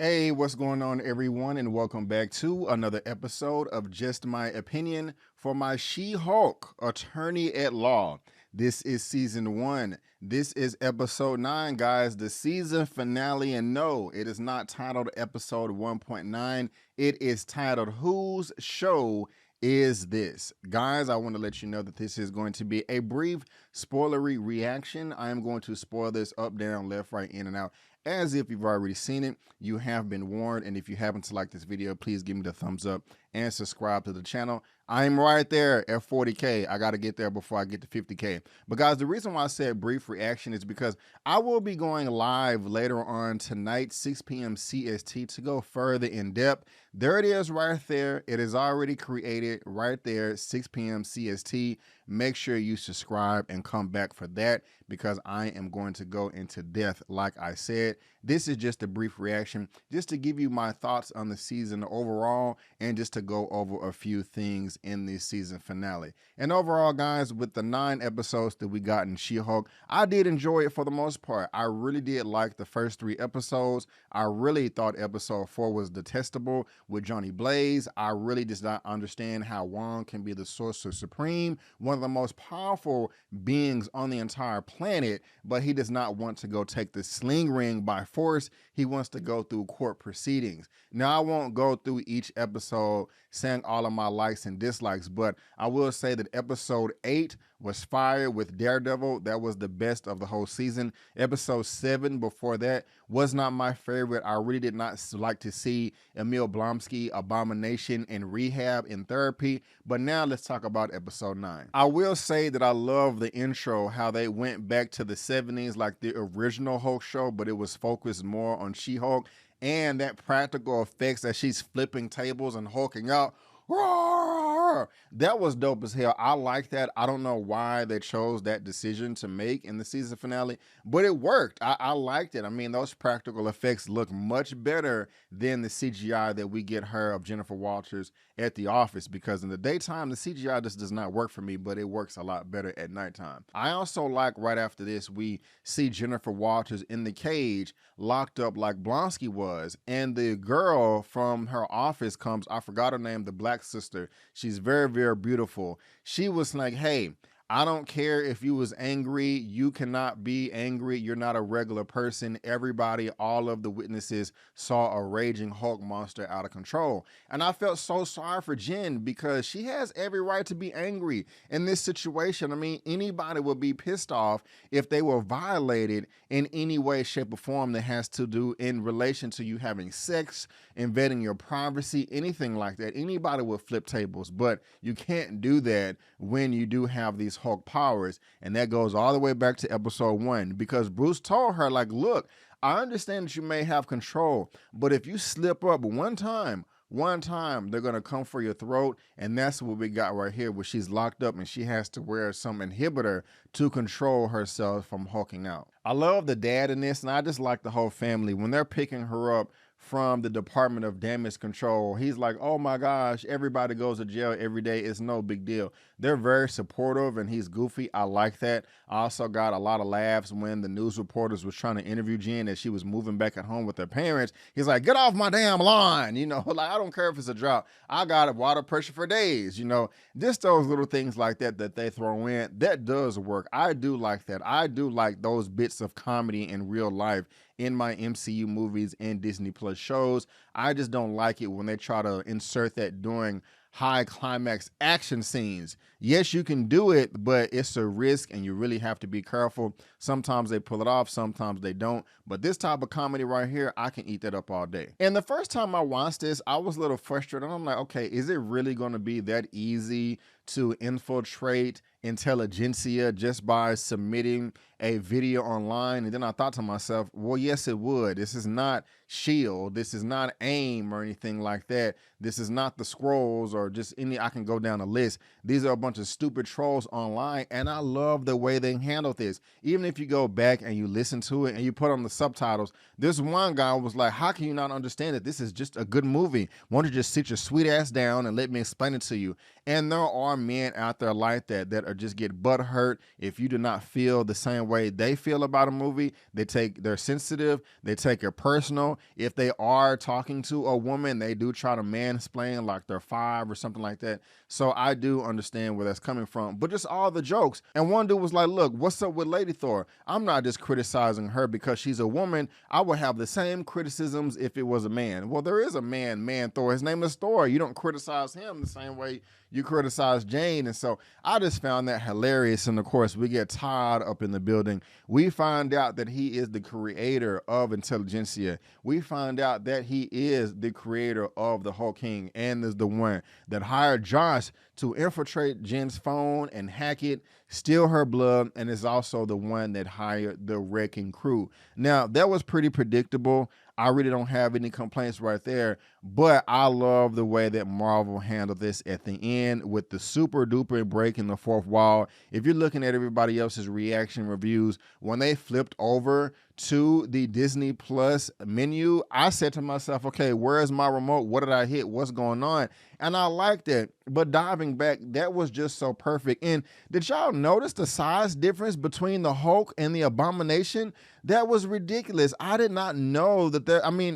Hey, what's going on, everyone, and welcome back to another episode of Just My Opinion for my She-Hulk attorney at law. This is season 1. This is episode 9, guys, the season finale. And no, it is not titled episode 1.9. It is titled Whose Show Is This? Guys, I want to let you know that this is going to be a brief spoilery reaction. I am going to spoil this up, down, left, right, in, and out. As if you've already seen it, you have been warned. And if you happen to like this video, please give me the thumbs up and subscribe to the channel. I'm right there at 40K. I got to get there before I get to 50K. But guys, the reason why I said brief reaction is because I will be going live later on tonight, 6 p.m. CST, to go further in depth. There it is right there. It is already created right there, 6 p.m. CST. Make sure you subscribe and come back for that because I am going to go into depth. Like I said, this is just a brief reaction just to give you my thoughts on the season overall and just to go over a few things in this season finale. And overall, guys, with the 9 episodes that we got in She-Hulk, I did enjoy it for the most part. I really did like the first 3 episodes. I really thought episode 4 was detestable with Johnny Blaze. I really did not understand how Wong can be the Sorcerer Supreme, one of the most powerful beings on the entire planet, but he does not want to go take the sling ring by force. He wants to go through court proceedings. Now, I won't go through each episode saying all of my likes and dislikes, but I will say that episode 8 was fire with Daredevil. That was the best of the whole season. Episode 7 before that was not my favorite. I really did not like to see Emil Blonsky, Abomination, and Rehab in therapy. But now let's talk about episode 9. I will say that I love the intro, how they went back to the 70s like the original Hulk show, but it was focused more on She-Hulk. And that practical effects that she's flipping tables and hulking out. Roar! That was dope as hell. I like that. I don't know why they chose that decision to make in the season finale, but it worked. I liked it. I mean, those practical effects look much better than the CGI that we get her of Jennifer Walters at The Office, because in the daytime, the CGI just does not work for me, but it works a lot better at nighttime. I also like right after this, we see Jennifer Walters in the cage locked up like Blonsky was, and the girl from her office comes, I forgot her name, the black sister. She's very, very beautiful. She was like, hey, I don't care if you was angry. You cannot be angry. You're not a regular person. Everybody, all of the witnesses saw a raging Hulk monster out of control. And I felt so sorry for Jen because she has every right to be angry in this situation. I mean, anybody would be pissed off if they were violated in any way, shape, or form that has to do in relation to you having sex, invading your privacy, anything like that. Anybody would flip tables, but you can't do that when you do have these Hulk powers. And that goes all the way back to episode 1, because Bruce told her, like, look, I understand that you may have control, but if you slip up one time, they're going to come for your throat. And that's what we got right here, where she's locked up and she has to wear some inhibitor to control herself from hulking out. I love the dad in this, and I just like the whole family. When they're picking her up from the Department of Damage Control, he's like, oh my gosh, everybody goes to jail every day. It's no big deal. They're very supportive, and he's goofy. I like that. I also got a lot of laughs when the news reporters was trying to interview Jen as she was moving back at home with her parents. He's like, get off my damn lawn. You know, like, I don't care if it's a drought. I got water pressure for days. You know, just those little things like that that they throw in, that does work. I do like that. I do like those bits of comedy in real life in my MCU movies and Disney Plus shows. I just don't like it when they try to insert that during high climax action scenes. Yes, you can do it, but it's a risk and you really have to be careful. Sometimes they pull it off, sometimes they don't. But this type of comedy right here, I can eat that up all day. And the first time I watched this, I was a little frustrated. I'm like, okay, is it really going to be that easy to infiltrate intelligentsia just by submitting a video online? And then I thought to myself, well, yes, it would. This is not SHIELD. This is not AIM or anything like that. This is not the Scrolls or just any, I can go down a list. These are a bunch of stupid trolls online, and I love the way they handled this. Even if you go back and you listen to it and you put on the subtitles, this one guy was like, how can you not understand that this is just a good movie? Why don't you just sit your sweet ass down and let me explain it to you? And there are men out there like that or just get butt hurt if you do not feel the same way they feel about a movie. They're sensitive, they take it personal. If they are talking to a woman, they do try to mansplain like they're 5 or something like that. So I do understand where that's coming from, but just all the jokes. And one dude was like, look, what's up with Lady Thor? I'm not just criticizing her because she's a woman. I would have the same criticisms if it was a man. Well, there is a man Thor. His name is Thor. You don't criticize him the same way you criticize Jane. And so I just found that hilarious. And of course, we get Todd up in the building. We find out that he is the creator of Intelligentsia. We find out that he is the creator of the Hulk King and is the one that hired Josh to infiltrate Jen's phone and hack it, steal her blood, and is also the one that hired the wrecking crew. Now, that was pretty predictable. I really don't have any complaints right there, but I love the way that Marvel handled this at the end with the super duper breaking the fourth wall. If you're looking at everybody else's reaction reviews, when they flipped over to the Disney Plus menu, I said to myself, okay, where's my remote? What did I hit? What's going on? And I liked it. But diving back, that was just so perfect. And did y'all notice the size difference between the Hulk and the Abomination? That was ridiculous. I did not know that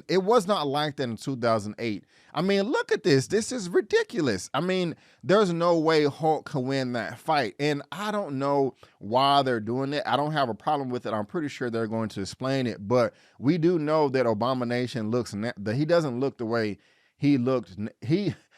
it was not like that in 2008. I mean, look at this. This is ridiculous. I mean, there's no way Hulk can win that fight. And I don't know why they're doing it. I don't have a problem with it. I'm pretty sure they're going to explain it. But we do know that Abomination that he doesn't look the way he looked.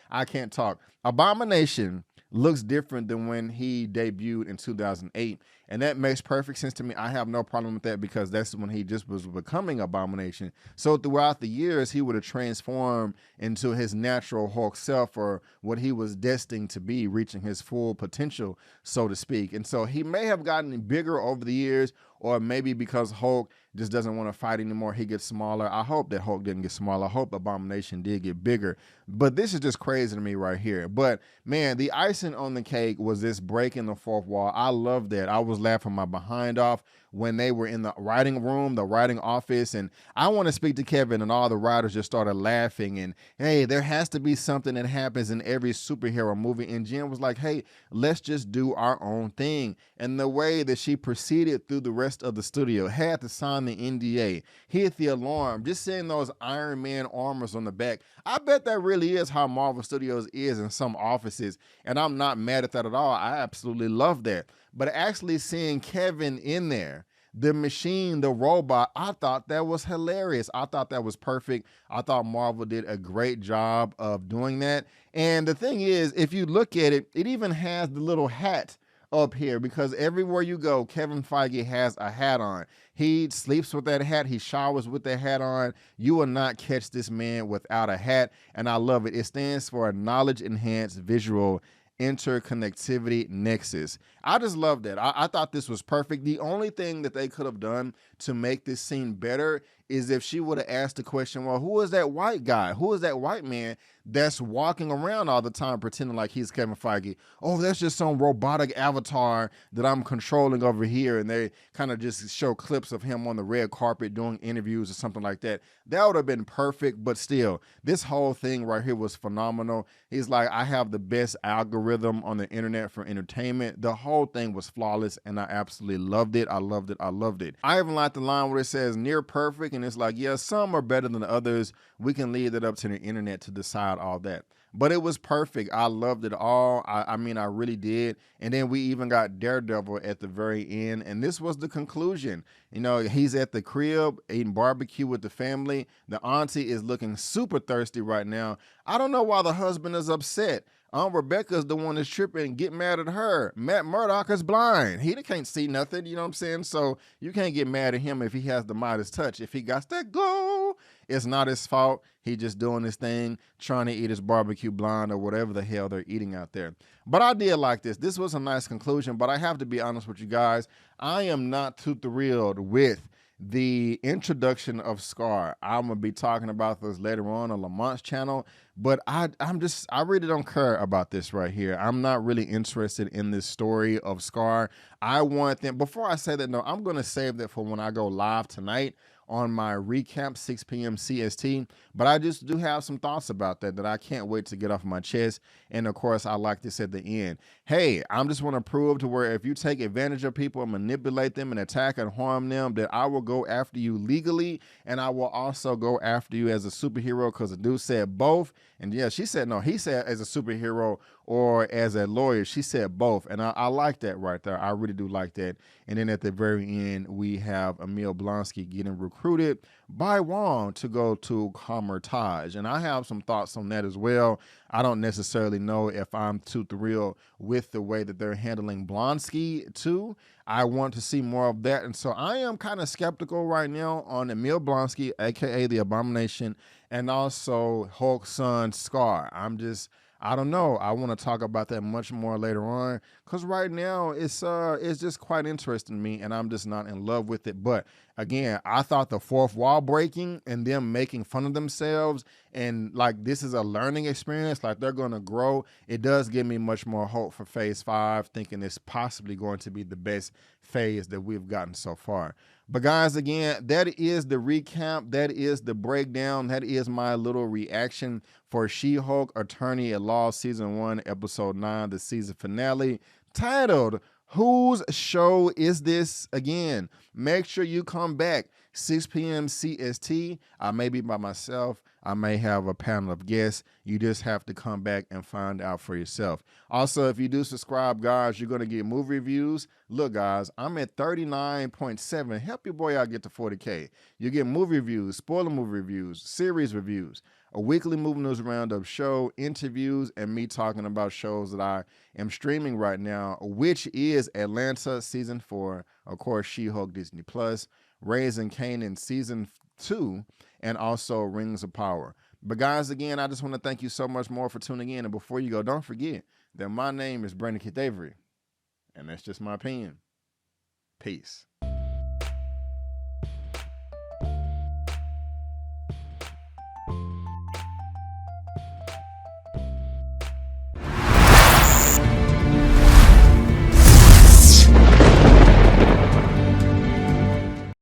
I can't talk. Abomination looks different than when he debuted in 2008. And that makes perfect sense to me. I have no problem with that because that's when he just was becoming Abomination. So throughout the years, he would have transformed into his natural Hulk self, or what he was destined to be, reaching his full potential, so to speak. And so he may have gotten bigger over the years, or maybe because Hulk just doesn't want to fight anymore, he gets smaller. I hope that Hulk didn't get smaller. I hope Abomination did get bigger. But this is just crazy to me right here. But man, the icing on the cake was this breaking the fourth wall. I love that. I was laughing my behind off when they were in the writing room, the writing office, and I want to speak to Kevin, and all the writers just started laughing, and hey, there has to be something that happens in every superhero movie. And Jen was like, hey, let's just do our own thing. And the way that she proceeded through the rest of the studio, had to sign the NDA, hit the alarm, just seeing those Iron Man armors on the back. I bet that really is how Marvel Studios is in some offices, and I'm not mad at that at all. I absolutely love that. But actually seeing Kevin in there, the machine, the robot, I thought that was hilarious. I thought that was perfect. I thought Marvel did a great job of doing that. And the thing is, if you look at it, it even has the little hat up here, because everywhere you go, Kevin Feige has a hat on. He sleeps with that hat. He showers with that hat on. You will not catch this man without a hat. And I love it. It stands for Knowledge Enhanced Visual Interconnectivity Nexus. I just love that. I thought this was perfect. The only thing that they could have done to make this scene better is if she would have asked the question, well, who is that white guy? Who is that white man that's walking around all the time pretending like he's Kevin Feige? Oh, that's just some robotic avatar that I'm controlling over here. And they kind of just show clips of him on the red carpet doing interviews or something like that. That would have been perfect. But still, this whole thing right here was phenomenal. He's like, I have the best algorithm on the internet for entertainment. The whole thing was flawless, and I absolutely loved it. I loved it. I loved it. I even like the line where it says near perfect, and it's like, yeah, some are better than others. We can leave it up to the internet to decide all that. But it was perfect. I loved it all. I mean, I really did. And then we even got Daredevil at the very end. And this was the conclusion. You know, he's at the crib eating barbecue with the family. The auntie is looking super thirsty right now. I don't know why the husband is upset. Aunt Rebecca's the one that's tripping. Get mad at her. Matt Murdock is blind. He can't see nothing. You know what I'm saying? So you can't get mad at him if he has the Midas touch. If he got that glow, it's not his fault. He just doing his thing, trying to eat his barbecue blind or whatever the hell they're eating out there. But I did like this. This was a nice conclusion, but I have to be honest with you guys. I am not too thrilled with the introduction of Scar. I'm going to be talking about this later on Lamont's channel, But I really don't care about this right here. I'm not really interested in this story of Scar. I want them, before I say that, no, I'm gonna save that for when I go live tonight on my recap, 6 p.m. CST. But I just do have some thoughts about that I can't wait to get off my chest. And of course, I like this at the end. Hey, I'm just want to prove to where if you take advantage of people and manipulate them and attack and harm them, that I will go after you legally, and I will also go after you as a superhero, because the dude said both. And yeah, she said no. He said as a superhero or as a lawyer. She said both. And I like that right there. I really do like that. And then at the very end, we have Emil Blonsky getting recruited by Wong to go to Comertage. And I have some thoughts on that as well. I don't necessarily know if I'm too thrilled with the way that they're handling Blonsky too. I want to see more of that. And so I am kind of skeptical right now on Emil Blonsky, aka the Abomination, and also Hulk's son Scar. I don't know. I want to talk about that much more later on, because right now it's just quite interesting to me, and I'm just not in love with it. But again, I thought the fourth wall breaking and them making fun of themselves, and like this is a learning experience, like they're gonna grow. It does give me much more hope for phase 5, thinking it's possibly going to be the best phase that we've gotten so far. But guys, again, that is the recap. That is the breakdown. That is my little reaction for She-Hulk Attorney at Law Season 1, Episode 9, the season finale, titled, Whose Show Is This? Again, make sure you come back 6 p.m. CST. I may be by myself. I may have a panel of guests. You just have to come back and find out for yourself. Also, if you do subscribe, guys, you're going to get movie reviews. Look, guys, I'm at 39.7. Help your boy out get to 40K. You get movie reviews, spoiler movie reviews, series reviews, a weekly movie news roundup show, interviews, and me talking about shows that I am streaming right now, which is Atlanta Season 4, of course, She-Hulk Disney Plus, Raising Kanan Season 2, and also Rings of Power. But guys, again, I just want to thank you so much more for tuning in. And before you go, don't forget that my name is Brandon Keith Avery, and that's just my opinion. Peace.